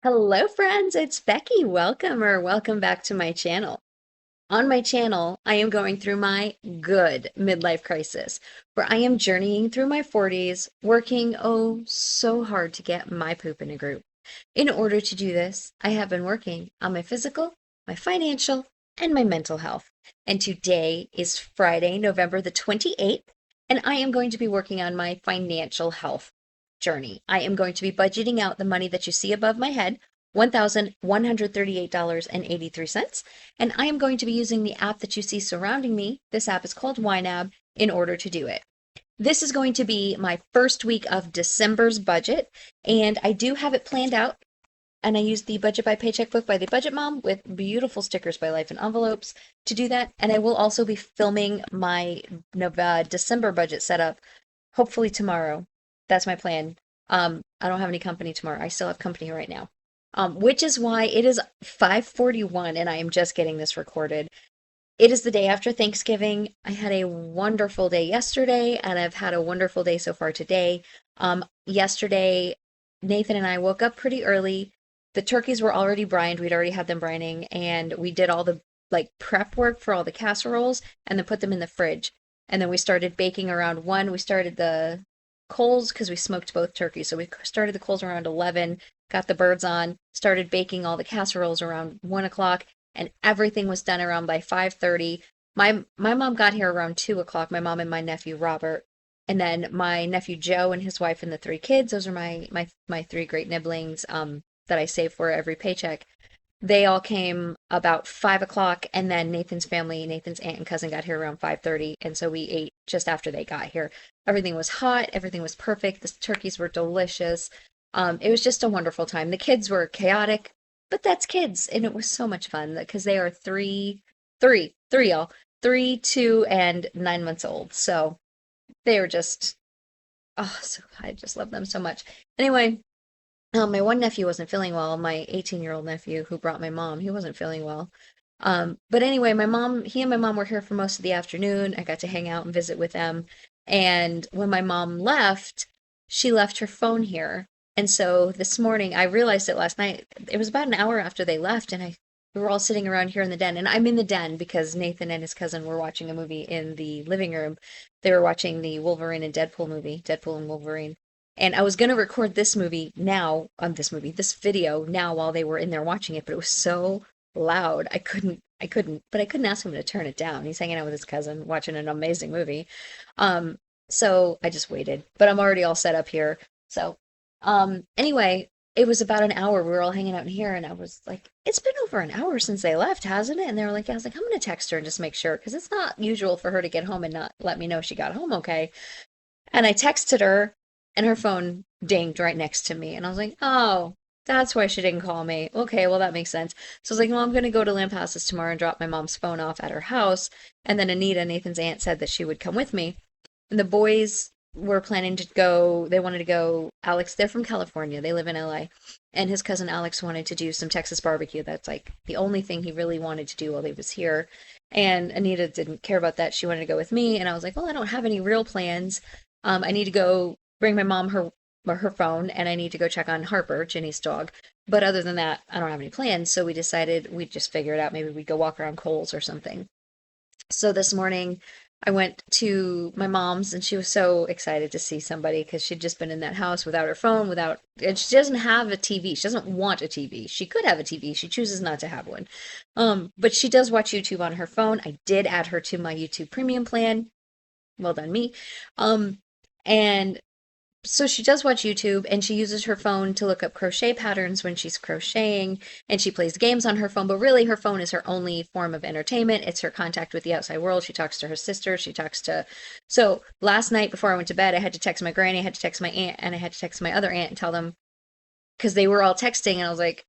Hello, friends. It's Becky. Welcome back to my channel. On my channel, I am going through my good midlife crisis, where I am journeying through my 40s, working so hard to get my poop in a group. In order to do this, I have been working on my physical, my financial, and my mental health. And today is Friday, November the 28th, and I am going to be working on my financial health journey. I am going to be budgeting out the money that you see above my head, $1,138.83, and I am going to be using the app that you see surrounding me. This app is called YNAB in order to do it. This is going to be my first week of December's budget, and I do have it planned out. And I used the Budget by Paycheck book by the Budget Mom with beautiful stickers by Life and envelopes to do that. And I will also be filming my December budget setup hopefully tomorrow. That's my plan. I don't have any company tomorrow. I still have company right now. Which is why it is 5:41 and I am just getting this recorded. It is the day after Thanksgiving. I had a wonderful day yesterday, and I've had a wonderful day so far today. Yesterday, Nathan and I woke up pretty early. The turkeys were already brined. We'd already had them brining, and we did all the prep work for all the casseroles and then put them in the fridge. And then we started baking around 1. We started the coals because we smoked both turkeys. So we started the coals around 11, got the birds on, started baking all the casseroles around 1 o'clock, and everything was done around by 5:30. My mom got here around 2 o'clock, my mom and my nephew Robert. And then my nephew Joe and his wife and the 3 kids, those are my 3 great nibblings that I save for every paycheck. They all came about 5 o'clock, and then Nathan's family, Nathan's aunt and cousin got here around 5:30, and so we ate just after they got here. Everything was hot, everything was perfect. The turkeys were delicious. It was just a wonderful time. The kids were chaotic, but that's kids, and it was so much fun because they are three, y'all, 3, 2, and 9 months old. So they were just, so I just love them so much. Anyway, my one nephew wasn't feeling well. My 18-year-old nephew who brought my mom, he wasn't feeling well. But anyway, he and my mom were here for most of the afternoon. I got to hang out and visit with them. And when my mom left, she left her phone here. And so this morning, I realized it last night. It was about an hour after they left, and we were all sitting around here in the den. And I'm in the den because Nathan and his cousin were watching a movie in the living room. They were watching the Wolverine and Deadpool movie, Deadpool and Wolverine. And I was going to record this video now while they were in there watching it, but it was so loud. But I couldn't ask him to turn it down. He's hanging out with his cousin watching an amazing movie. So I just waited, but I'm already all set up here. So, anyway, it was about an hour. We were all hanging out in here, and I was like, it's been over an hour since they left, hasn't it? And they were like, yeah. I was like, I'm going to text her and just make sure, because it's not usual for her to get home and not let me know she got home okay. And I texted her, and her phone dinged right next to me. And I was like, oh, that's why she didn't call me. Okay, well, that makes sense. So I was like, well, I'm going to go to Lampasas tomorrow and drop my mom's phone off at her house. And then Anita, Nathan's aunt, said that she would come with me. And the boys were planning to go, they wanted to go. Alex, they're from California, they live in LA. And his cousin Alex wanted to do some Texas barbecue. That's like the only thing he really wanted to do while he was here. And Anita didn't care about that. She wanted to go with me. And I was like, well, I don't have any real plans. I need to go bring my mom her phone, and I need to go check on Harper, Ginny's dog. But other than that, I don't have any plans. So we decided we'd just figure it out. Maybe we'd go walk around Kohl's or something. So this morning I went to my mom's, and she was so excited to see somebody because she'd just been in that house without her phone, and she doesn't have a TV. She doesn't want a TV. She could have a TV. She chooses not to have one. But she does watch YouTube on her phone. I did add her to my YouTube premium plan. Well done, me. And so she does watch YouTube, and she uses her phone to look up crochet patterns when she's crocheting, and she plays games on her phone, but really her phone is her only form of entertainment. It's her contact with the outside world. She talks to her sister. So last night before I went to bed, I had to text my granny, I had to text my aunt, and I had to text my other aunt and tell them, because they were all texting, and I was like,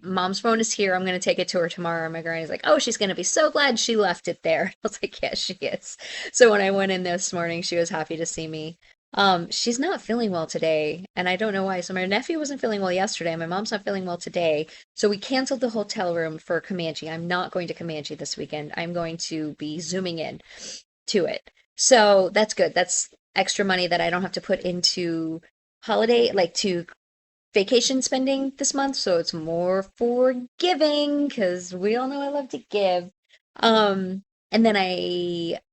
Mom's phone is here. I'm going to take it to her tomorrow. And my granny's like, oh, she's going to be so glad she left it there. I was like, yes, she is. So when I went in this morning, she was happy to see me. She's not feeling well today, and I don't know why. So my nephew wasn't feeling well yesterday, and my mom's not feeling well today. So we canceled the hotel room for Comanche. I'm not going to Comanche this weekend. I'm going to be zooming in to it. So that's good. That's extra money that I don't have to put into holiday, like to vacation spending this month, so it's more forgiving because we all know I love to give. And then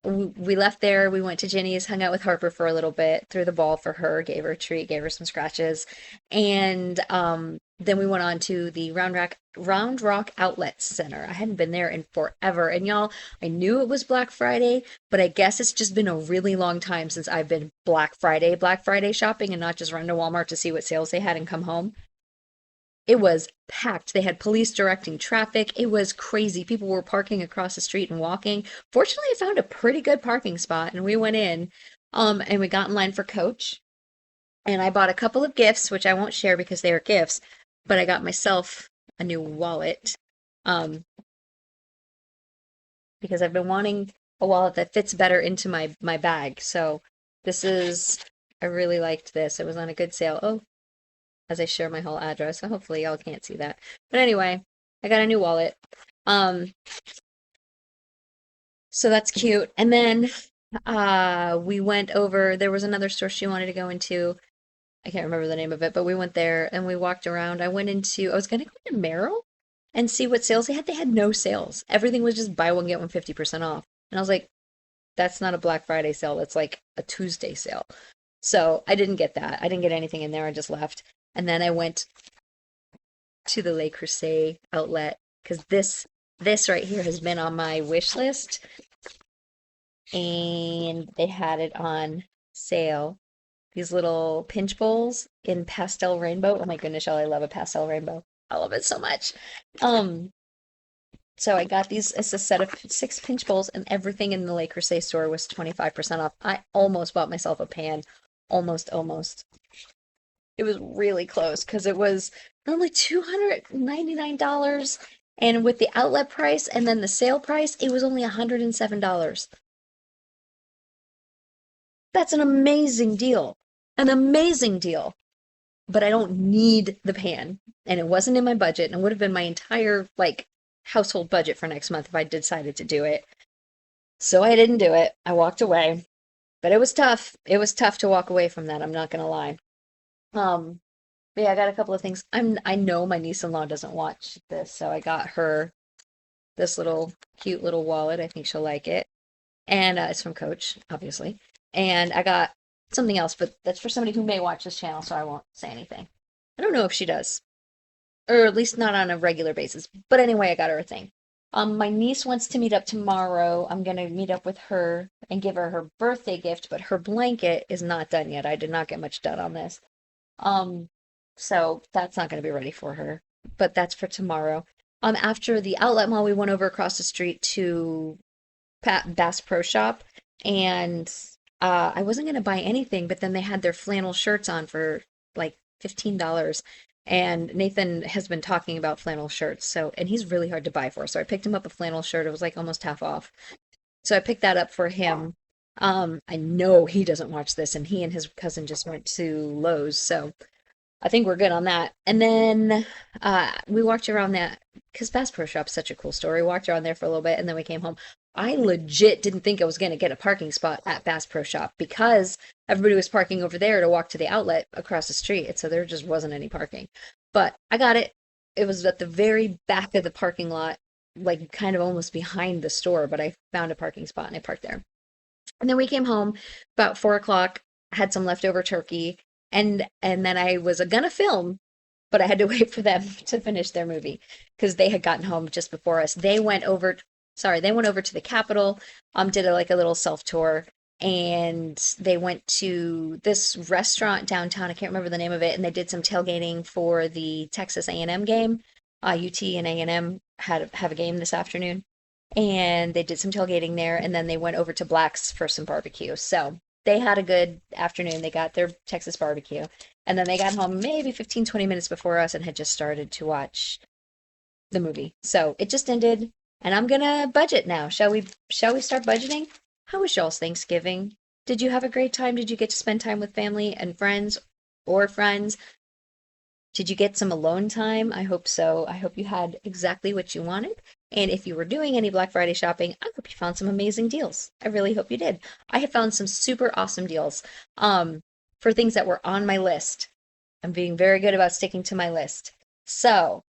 we left there. We went to Jenny's, hung out with Harper for a little bit, threw the ball for her, gave her a treat, gave her some scratches, and then we went on to the Round Rock Outlet Center. I hadn't been there in forever, and y'all, I knew it was Black Friday, but I guess it's just been a really long time since I've been Black Friday shopping and not just run to Walmart to see what sales they had and come home. It was packed. They had police directing traffic. It was crazy. People were parking across the street and walking. Fortunately, I found a pretty good parking spot and we went in and we got in line for Coach. And I bought a couple of gifts, which I won't share because they are gifts, but I got myself a new wallet um, because I've been wanting a wallet that fits better into my bag. So this is, I really liked this. It was on a good sale. Oh, as I share my whole address. So hopefully y'all can't see that. But anyway, I got a new wallet. Um, so that's cute. And then we went over, there was another store she wanted to go into. I can't remember the name of it, but we went there and we walked around. I was gonna go to Merrill and see what sales they had. They had no sales. Everything was just buy one, get one 50% off. And I was like, that's not a Black Friday sale. That's like a Tuesday sale. So I didn't get that. I didn't get anything in there. I just left. And then I went to the Le Creuset outlet because this right here has been on my wish list and they had it on sale. These little pinch bowls in pastel rainbow. Oh my goodness, y'all, I love a pastel rainbow. I love it so much. Um, so I got these, it's a set of six pinch bowls and everything in the Le Creuset store was 25% off. I almost bought myself a pan. Almost. It was really close because it was normally $299 and with the outlet price and then the sale price, it was only $107. That's an amazing deal. An amazing deal. But I don't need the pan. And it wasn't in my budget and it would have been my entire like household budget for next month if I decided to do it. So I didn't do it. I walked away. But it was tough. It was tough to walk away from that, I'm not gonna lie. Um, but yeah, I got a couple of things. I know my niece-in-law doesn't watch this, so I got her this little cute little wallet. I think she'll like it. And it's from Coach, obviously. And I got something else, but that's for somebody who may watch this channel, so I won't say anything. I don't know if she does, or at least not on a regular basis. But anyway, I got her a thing. My niece wants to meet up tomorrow. I'm gonna meet up with her and give her her birthday gift, but her blanket is not done yet. I did not get much done on this. Um, so that's not gonna be ready for her, but that's for tomorrow. After the outlet mall, we went over across the street to Bass Pro Shop, and I wasn't gonna buy anything, but then they had their flannel shirts on for like $15. And Nathan has been talking about flannel shirts, so and he's really hard to buy for. So I picked him up a flannel shirt. It was like almost half off. So I picked that up for him. I know he doesn't watch this, and he and his cousin just went to Lowe's, so I think we're good on that. And then we walked around that because Bass Pro Shop's such a cool store. We walked around there for a little bit and then we came home. I legit didn't think I was going to get a parking spot at Bass Pro Shop because everybody was parking over there to walk to the outlet across the street. And so there just wasn't any parking. But I got it. It was at the very back of the parking lot, like kind of almost behind the store, but I found a parking spot and I parked there. And then we came home about 4 o'clock, had some leftover turkey, and then I was gonna film, but I had to wait for them to finish their movie because they had gotten home just before us. They went over to the Capitol, did like a little self tour, and they went to this restaurant downtown. I can't remember the name of it, and they did some tailgating for the Texas A&M game. UT and A&M have a game this afternoon, and they did some tailgating there, and then they went over to Black's for some barbecue. So they had a good afternoon. They got their Texas barbecue, and then they got home maybe 15, 20 minutes before us and had just started to watch the movie. So it just ended, and I'm gonna budget now. Shall we start budgeting? How was y'all's Thanksgiving? Did you have a great time? Did you get to spend time with family and friends or friends? Did you get some alone time? I hope so. I hope you had exactly what you wanted. And if you were doing any Black Friday shopping, I hope you found some amazing deals. I really hope you did. I have found some super awesome deals for things that were on my list I'm being very good about sticking to my list. So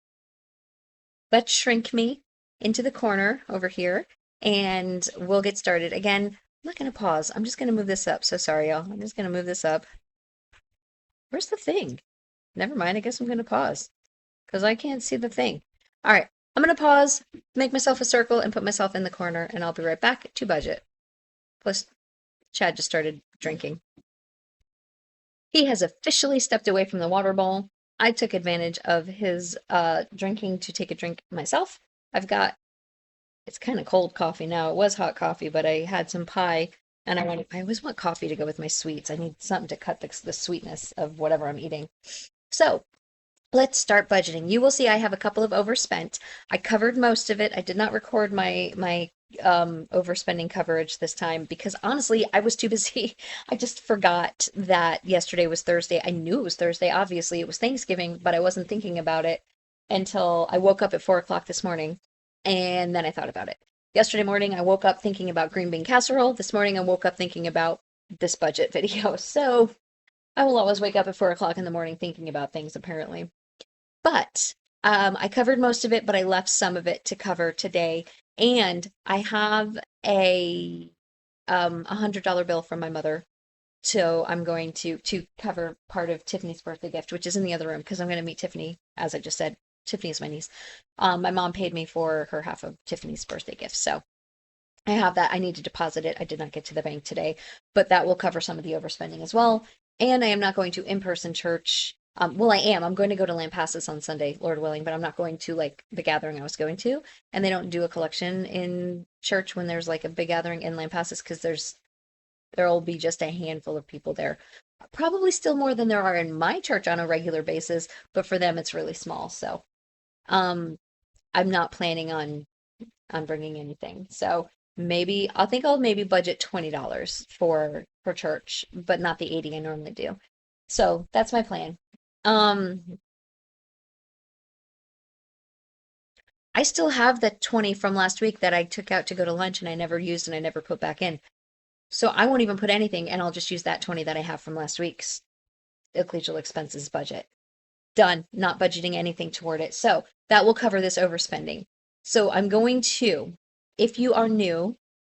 let's shrink me into the corner over here and we'll get started. Again, I'm not going to pause. I'm just going to move this up. So sorry, y'all. I'm just going to move this up. Where's the thing? Never mind. I guess I'm going to pause because I can't see the thing. All right. I'm going to pause, make myself a circle, and put myself in the corner, and I'll be right back to budget. Plus, Chad just started drinking. He has officially stepped away from the water bowl. I took advantage of his drinking to take a drink myself. I've got, it's kind of cold coffee now. It was hot coffee, but I had some pie and I always want coffee to go with my sweets. I need something to cut the sweetness of whatever I'm eating. So let's start budgeting. You will see I have a couple of overspent. I covered most of it. I did not record my overspending coverage this time because honestly, I was too busy. I just forgot that yesterday was Thursday. I knew it was Thursday. Obviously, it was Thanksgiving, but I wasn't thinking about it until I woke up at 4 o'clock this morning, and then I thought about it. Yesterday morning, I woke up thinking about green bean casserole. This morning, I woke up thinking about this budget video. So I will always wake up at 4 o'clock in the morning thinking about things, apparently. But I covered most of it, but I left some of it to cover today. And I have a $100 bill from my mother. So I'm going to cover part of Tiffany's birthday gift, which is in the other room because I'm going to meet Tiffany, as I just said. Tiffany is my niece. My mom paid me for her half of Tiffany's birthday gift. So I have that. I need to deposit it. I did not get to the bank today, but that will cover some of the overspending as well. And I am not going to in-person church. Well, I am. I'm going to go to Lampasas on Sunday, Lord willing, but I'm not going to like the gathering I was going to. And they don't do a collection in church when there's like a big gathering in Lampasas because there'll be just a handful of people there. Probably still more than there are in my church on a regular basis, but for them it's really small. So, I'm not planning on bringing anything. So maybe I think I'll maybe budget $20 for church, but not the 80 I normally do. So that's my plan. Um, I still have the 20 from last week that I took out to go to lunch and I never used and I never put back in. So I won't even put anything and I'll just use that 20 that I have from last week's ecclesial expenses budget. Done, not budgeting anything toward it. So that will cover this overspending. So I'm going to, if you are new,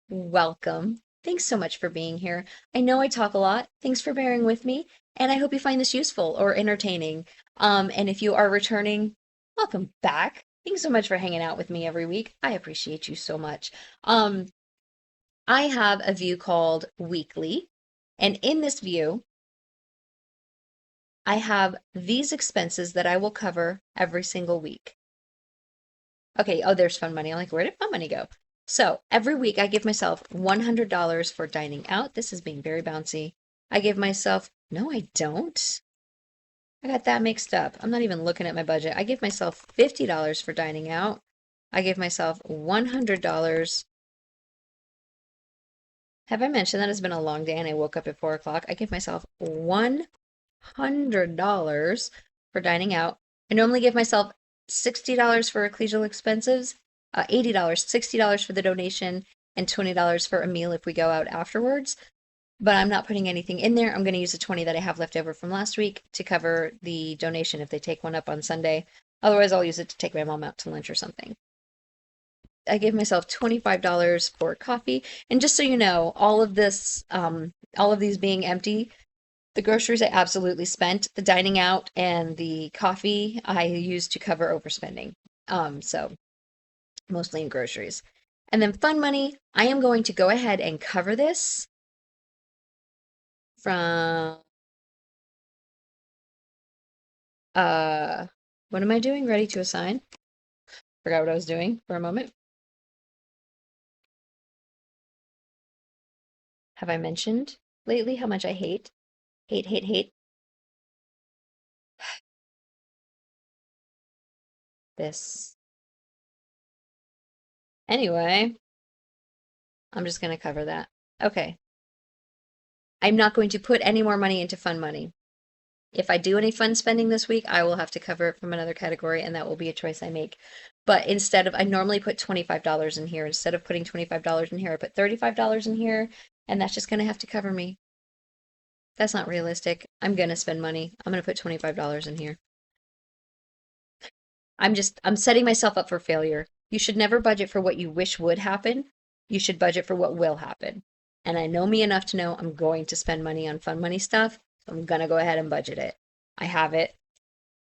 welcome. Thanks so much for being here. I know I talk a lot. Thanks for bearing with me. And I hope you find this useful or entertaining. And if you are returning, welcome back. Thanks so much for hanging out with me every week. I appreciate you so much. I have a view called Weekly. And in this view, I have these expenses that I will cover every single week. Okay, oh, there's fun money. I'm like, where did fun money go? So every week I give myself $100 for dining out. This is being very bouncy. I give myself, no, I don't. I got that mixed up. I'm not even looking at my budget. I give myself $50 for dining out. I give myself $100. Have I mentioned that it's been a long day and I woke up at 4 o'clock? I give myself $100 for dining out. I normally give myself $60 for ecclesial expenses, $80, $60 for the donation, and $20 for a meal if we go out afterwards. But I'm not putting anything in there. I'm going to use the 20 that I have left over from last week to cover the donation if they take one up on Sunday. Otherwise, I'll use it to take my mom out to lunch or something. I gave myself $25 for coffee. And just so you know, all of this, all of these being empty, the groceries I absolutely spent. The dining out and the coffee I used to cover overspending. So mostly in groceries. And then fun money, I am going to go ahead and cover this from what am I doing? Ready to assign? Forgot what I was doing for a moment. Have I mentioned lately how much I hate this? Anyway, I'm just going to cover that. Okay. I'm not going to put any more money into fun money. If I do any fun spending this week, I will have to cover it from another category, and that will be a choice I make. But instead of, I normally put $25 in here. Instead of putting $25 in here, I put $35 in here, and that's just going to have to cover me. That's not realistic. I'm gonna spend money. I'm gonna put $25 in here. I'm setting myself up for failure. You should never budget for what you wish would happen. You should budget for what will happen. And I know me enough to know I'm going to spend money on fun money stuff. So I'm gonna go ahead and budget it. I have it.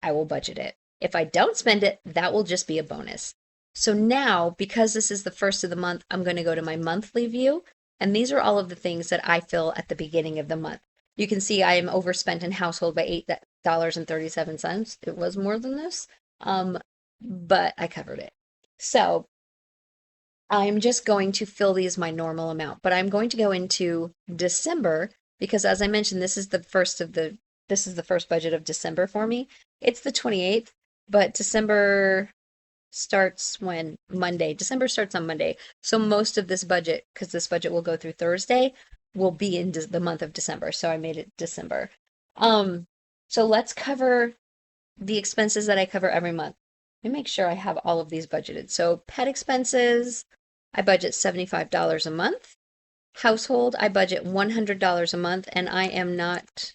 I will budget it. If I don't spend it, that will just be a bonus. So now, because this is the first of the month, I'm going to go to my monthly view. And these are all of the things that I fill at the beginning of the month. You can see I am overspent in household by $8.37. It was more than this, but I covered it. So I'm just going to fill these my normal amount, but I'm going to go into December because as I mentioned, this is the first budget of December for me. It's the 28th, but December starts when Monday. December starts on Monday. So most of this budget, because this budget will go through Thursday, will be in the month of December. So I made it December. So let's cover the expenses that I cover every month. Let me make sure I have all of these budgeted. So pet expenses, I budget $75 a month. Household, I budget $100 a month, and I am not.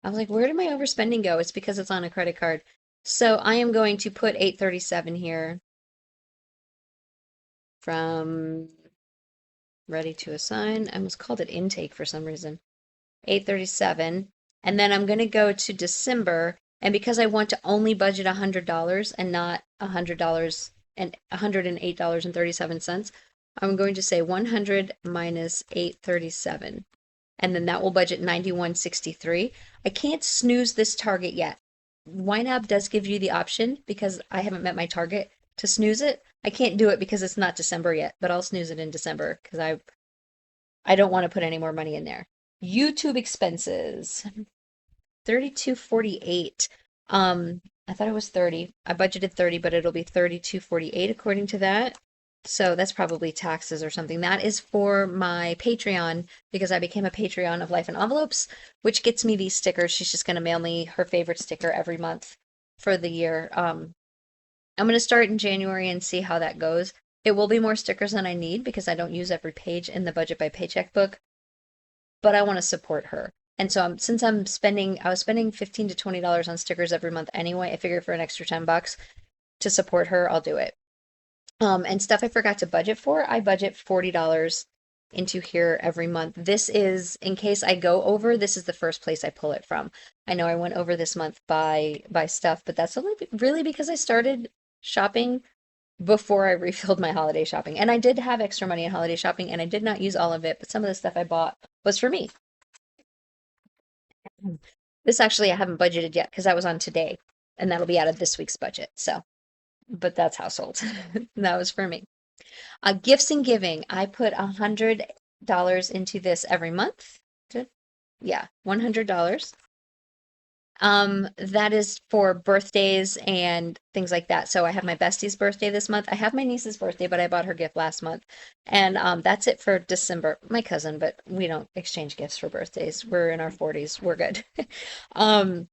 I was like, where did my overspending go? It's because it's on a credit card. So I am going to put 837 here from ready to assign. I almost called it intake for some reason. 837. And then I'm going to go to December. And because I want to only budget $100 and not $100 and $108.37, I'm going to say 100 minus 837. And then that will budget 91.63. I can't snooze this target yet. YNAB does give you the option because I haven't met my target to snooze it. I can't do it because it's not December yet, but I'll snooze it in December because I don't want to put any more money in there. YouTube expenses, 32.48. I thought it was 30. I budgeted 30, but it'll be 32.48 according to that. So that's probably taxes or something. That is for my Patreon because I became a Patreon of Life in Envelopes, which gets me these stickers. She's just going to mail me her favorite sticker every month for the year. I'm going to start in January and see how that goes. It will be more stickers than I need because I don't use every page in the budget by paycheck book, but I want to support her. And so since I was spending $15 to $20 on stickers every month anyway. I figure for an extra $10 to support her, I'll do it. And stuff I forgot to budget for, I budget $40 into here every month. This is, in case I go over, this is the first place I pull it from. I know I went over this month by stuff, but that's only really because I started shopping before I refilled my holiday shopping. And I did have extra money in holiday shopping, and I did not use all of it, but some of the stuff I bought was for me. This actually I haven't budgeted yet because that was on today, and that'll be out of this week's budget. So, but that's household. That was for me. Gifts and giving. I put $100 into this every month. Yeah, $100. That is for birthdays and things like that. So I have my bestie's birthday this month. I have my niece's birthday, but I bought her gift last month. And that's it for December. My cousin, but we don't exchange gifts for birthdays. We're in our 40s. We're good. um,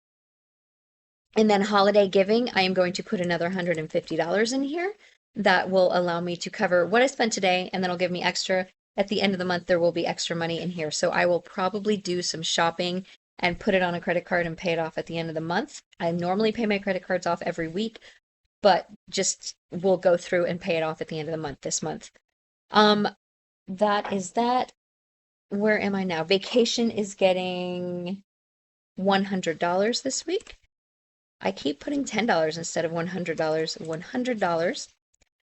and then holiday giving, I am going to put another $150 in here. That will allow me to cover what I spent today, and then it'll give me extra. At the end of the month, there will be extra money in here. So I will probably do some shopping and put it on a credit card and pay it off at the end of the month. I normally pay my credit cards off every week, but just we'll go through and pay it off at the end of the month this month. That is that. Where am I now? Vacation is getting $100 this week. I keep putting $10 instead of $100. $100.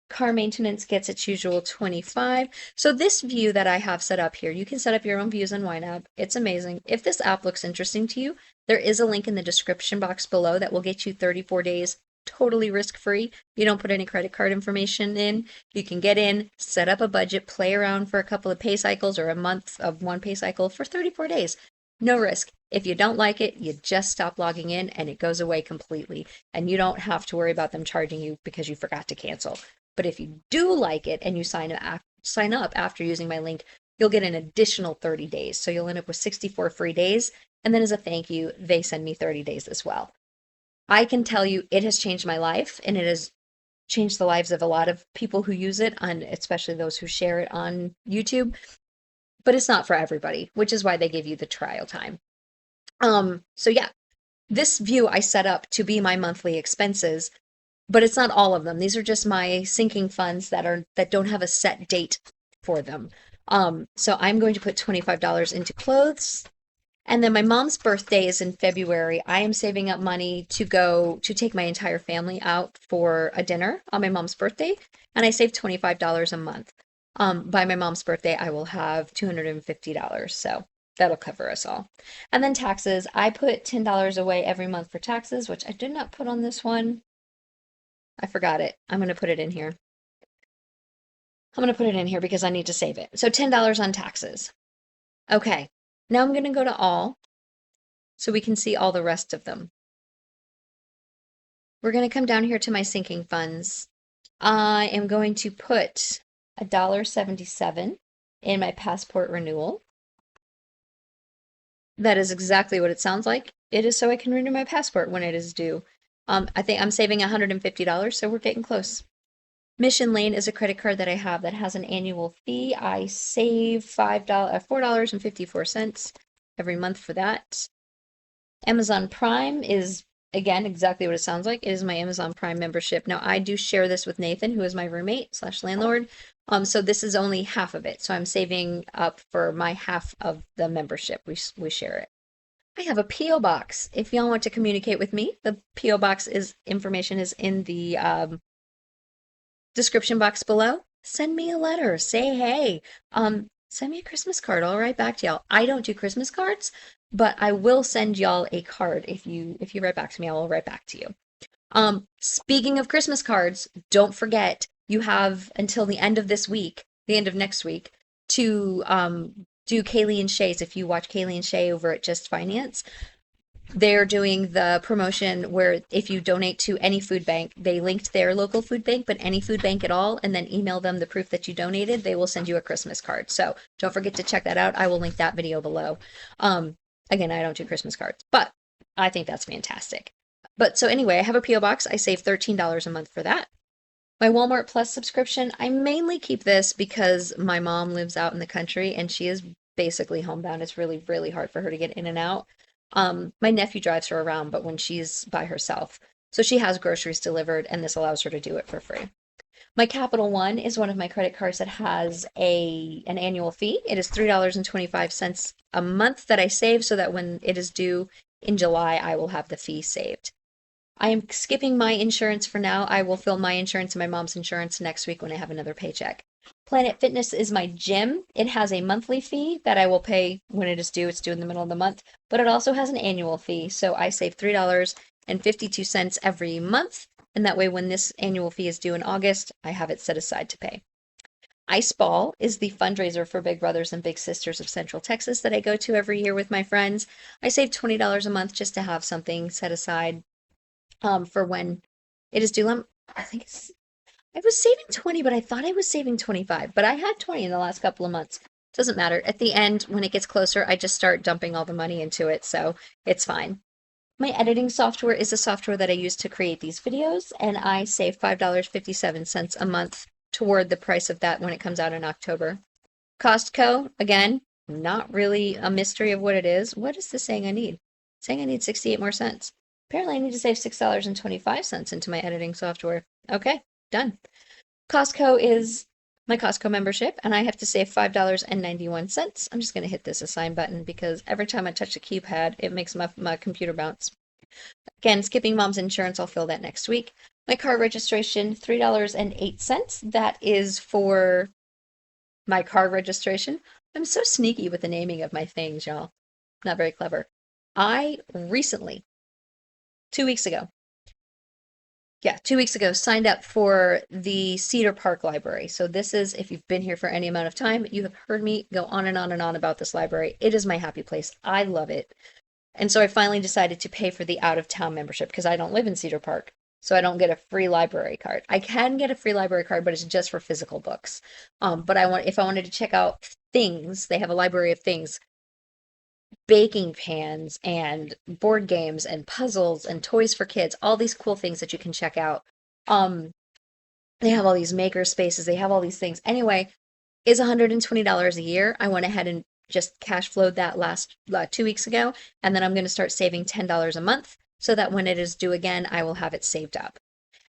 Car maintenance gets its usual 25. So this view that I have set up here, you can set up your own views on YNAB. It's amazing. If this app looks interesting to you, there is a link in the description box below that will get you 34 days totally risk-free. You don't put any credit card information in. You can get in, set up a budget, play around for a couple of pay cycles or a month of one pay cycle for 34 days. No risk. If you don't like it, you just stop logging in and it goes away completely. And you don't have to worry about them charging you because you forgot to cancel. But if you do like it and you sign up after using my link, you'll get an additional 30 days. So you'll end up with 64 free days. And then as a thank you, they send me 30 days as well. I can tell you it has changed my life, and it has changed the lives of a lot of people who use it, on especially those who share it on YouTube. But it's not for everybody, which is why they give you the trial time. So yeah, this view I set up to be my monthly expenses, but it's not all of them. These are just my sinking funds that don't have a set date for them. So I'm going to put $25 into clothes. And then my mom's birthday is in February. I am saving up money to go to take my entire family out for a dinner on my mom's birthday. And I save $25 a month. By my mom's birthday, I will have $250. So that'll cover us all. And then taxes. I put $10 away every month for taxes, which I did not put on this one. I forgot it. I'm going to put it in here. I'm going to put it in here because I need to save it. So $10 on taxes. Okay. Now I'm going to go to all so we can see all the rest of them. We're going to come down here to my sinking funds. I am going to put $1.77 in my passport renewal. That is exactly what it sounds like. It is so I can renew my passport when it is due. I think I'm saving $150, so we're getting close. Mission Lane is a credit card that I have that has an annual fee. I save $4.54 every month for that. Amazon Prime is, again, exactly what it sounds like. It is my Amazon Prime membership. Now, I do share this with Nathan, who is my roommate / landlord. So this is only half of it. So I'm saving up for my half of the membership. We share it. I have a P.O. box. If y'all want to communicate with me, the P.O. box information is in the description box below. Send me a letter. Say hey. Send me a Christmas card. I'll write back to y'all. I don't do Christmas cards, but I will send y'all a card. If you write back to me, I will write back to you. Speaking of Christmas cards, don't forget you have until the end of this week, the end of next week, to do Kaylee and Shay's. If you watch Kaylee and Shay over at Just Finance, they're doing the promotion where if you donate to any food bank, they linked their local food bank, but any food bank at all, and then email them the proof that you donated, they will send you a Christmas card. So don't forget to check that out. I will link that video below. Again, I don't do Christmas cards, but I think that's fantastic. But so anyway, I have a P.O. box. I save $13 a month for that. My Walmart Plus subscription, I mainly keep this because my mom lives out in the country and she is basically homebound. It's really, really hard for her to get in and out. My nephew drives her around, but when she's by herself. So she has groceries delivered, and this allows her to do it for free. My Capital One is one of my credit cards that has an annual fee. It is $3.25 a month that I save so that when it is due in July, I will have the fee saved. I am skipping my insurance for now. I will fill my insurance and my mom's insurance next week when I have another paycheck. Planet Fitness is my gym. It has a monthly fee that I will pay when it is due. It's due in the middle of the month, but it also has an annual fee. So I save $3.52 every month. And that way, when this annual fee is due in August, I have it set aside to pay. Ice Ball is the fundraiser for Big Brothers and Big Sisters of Central Texas that I go to every year with my friends. I save $20 a month just to have something set aside for when it is due. I was saving 20, but I thought I was saving 25, but I had 20 in the last couple of months. Doesn't matter. At the end, when it gets closer, I just start dumping all the money into it, so it's fine. My editing software is a software that I use to create these videos, and I save $5.57 a month toward the price of that when it comes out in October. Costco, again, not really a mystery of what it is. What is this saying I need? It's saying I need 68 more cents. Apparently I need to save $6.25 into my editing software. Okay, done. Costco is my Costco membership, and I have to save $5.91. I'm just going to hit this assign button because every time I touch the keypad, it makes my computer bounce. Again, skipping mom's insurance, I'll fill that next week. My car registration, $3.08. That is for my car registration. I'm so sneaky with the naming of my things, y'all. Not very clever. I recently, 2 weeks ago, signed up for the Cedar Park Library. So this is, if you've been here for any amount of time, you have heard me go on and on and on about this library. It is my happy place. I love it. And so I finally decided to pay for the out-of-town membership because I don't live in Cedar Park. So I don't get a free library card. I can get a free library card, but it's just for physical books. But if I wanted to check out things, they have a library of things, baking pans and board games and puzzles and toys for kids, all these cool things that you can check out. They have all these maker spaces, they have all these things. Anyway, is $120 a year. I went ahead and just cash flowed that last 2 weeks ago, and then I'm going to start saving $10 a month so that when it is due again, I will have it saved up.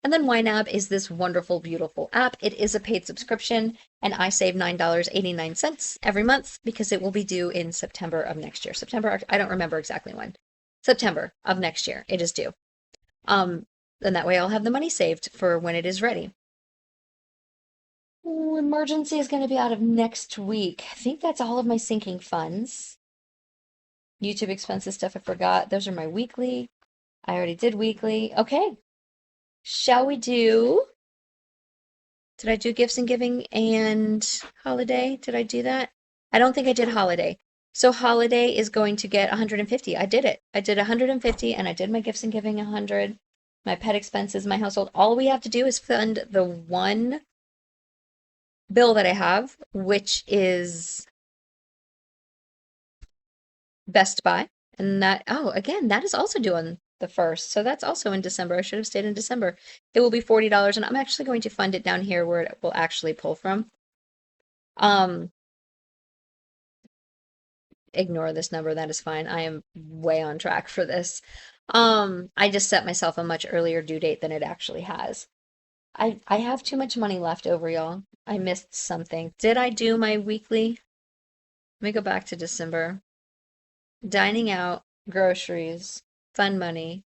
And then YNAB is this wonderful, beautiful app. It is a paid subscription, and I save $9.89 every month because it will be due in September of next year. September, I don't remember exactly when. September of next year, it is due. And that way I'll have the money saved for when it is ready. Ooh, emergency is going to be out of next week. I think that's all of my sinking funds. YouTube expenses stuff I forgot. Those are my weekly. I already did weekly. Okay. Shall we do? Did I do gifts and giving and holiday? Did I do that? I don't think I did holiday. So holiday is going to get 150. I did it. I did 150 and I did my gifts and giving 100. My pet expenses, my household. All we have to do is fund the one bill that I have, which is Best Buy. And that, oh, again, that is also due on the 1st. So that's also in December. I should have stayed in December. It will be $40, and I'm actually going to fund it down here where it will actually pull from. Ignore this number. That is fine. I am way on track for this. I just set myself a much earlier due date than it actually has. I have too much money left over, y'all. I missed something. Did I do my weekly? Let me go back to December. Dining out, groceries, fun money.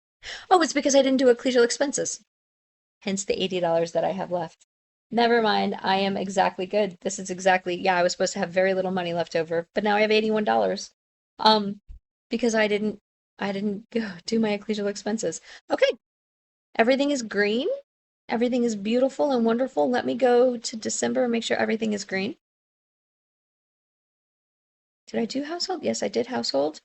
Oh, it's because I didn't do ecclesial expenses. Hence the $80 that I have left. Never mind, I am exactly good. This is exactly, yeah, I was supposed to have very little money left over, but now I have $81. Because I didn't do my ecclesial expenses. Okay. Everything is green. Everything is beautiful and wonderful. Let me go to December and make sure everything is green. Did I do household? Yes, I did household.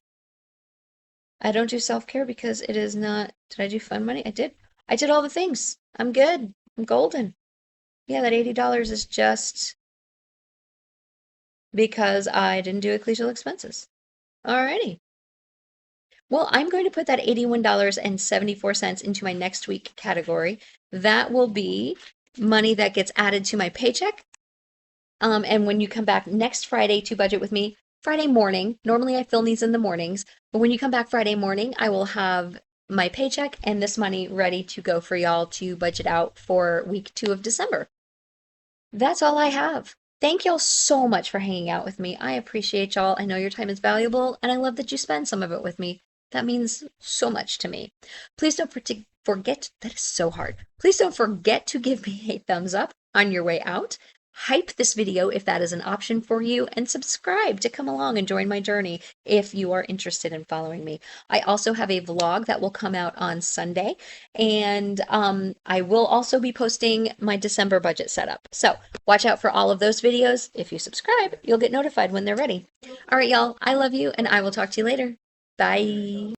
I don't do self-care because it is not. Did I do fun money? I did. I did all the things. I'm good. I'm golden. Yeah, that $80 is just because I didn't do ecclesial expenses. Alrighty. Well, I'm going to put that $81.74 into my next week category. That will be money that gets added to my paycheck. And when you come back next Friday to budget with me, Friday morning, normally I film these in the mornings, but when you come back Friday morning, I will have my paycheck and this money ready to go for y'all to budget out for week 2 of December. That's all I have. Thank y'all so much for hanging out with me. I appreciate y'all. I know your time is valuable, and I love that you spend some of it with me. That means so much to me. Please don't forget, that is so hard. Please don't forget to give me a thumbs up on your way out. Hype this video if that is an option for you, and subscribe to come along and join my journey if you are interested in following me. I also have a vlog that will come out on Sunday, and I will also be posting my December budget setup. So watch out for all of those videos. If you subscribe, you'll get notified when they're ready. All right, y'all, I love you, and I will talk to you later. Bye.